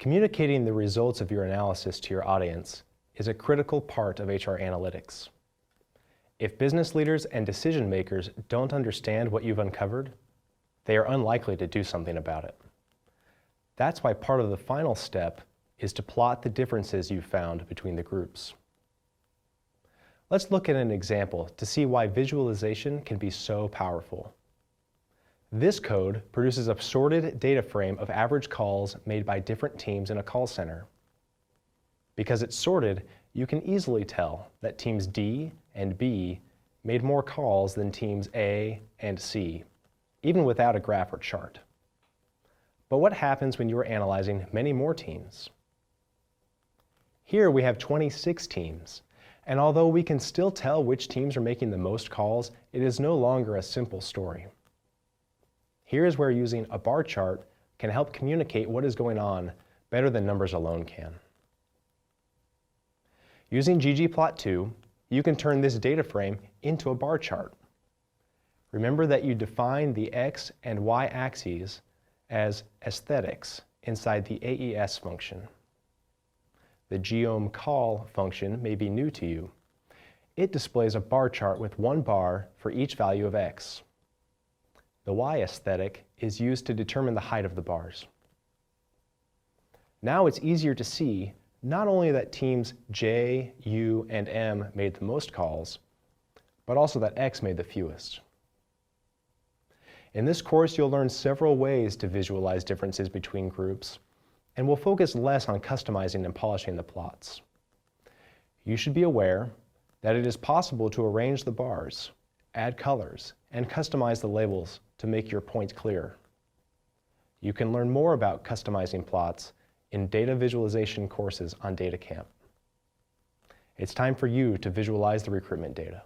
Communicating the results of your analysis to your audience is a critical part of HR analytics. If business leaders and decision makers don't understand what you've uncovered, they are unlikely to do something about it. That's why part of the final step is to plot the differences you've found between the groups. Let's look at an example to see why visualization can be so powerful. This code produces a sorted data frame of average calls made by different teams in a call center. Because it's sorted, you can easily tell that teams D and B made more calls than teams A and C, even without a graph or chart. But what happens when you are analyzing many more teams? Here we have 26 teams, and although we can still tell which teams are making the most calls, it is no longer a simple story. Here is where using a bar chart can help communicate what is going on better than numbers alone can. Using ggplot2, you can turn this data frame into a bar chart. Remember that you define the x and y axes as aesthetics inside the AES function. The geom_call function may be new to you. It displays a bar chart with one bar for each value of x. The y aesthetic is used to determine the height of the bars. Now it's easier to see not only that teams J, U, and M made the most calls, but also that X made the fewest. In this course, you'll learn several ways to visualize differences between groups, and we'll focus less on customizing and polishing the plots. You should be aware that it is possible to arrange the bars, add colors, and customize the labels to make your point clear. You can learn more about customizing plots in data visualization courses on DataCamp. It's time for you to visualize the recruitment data.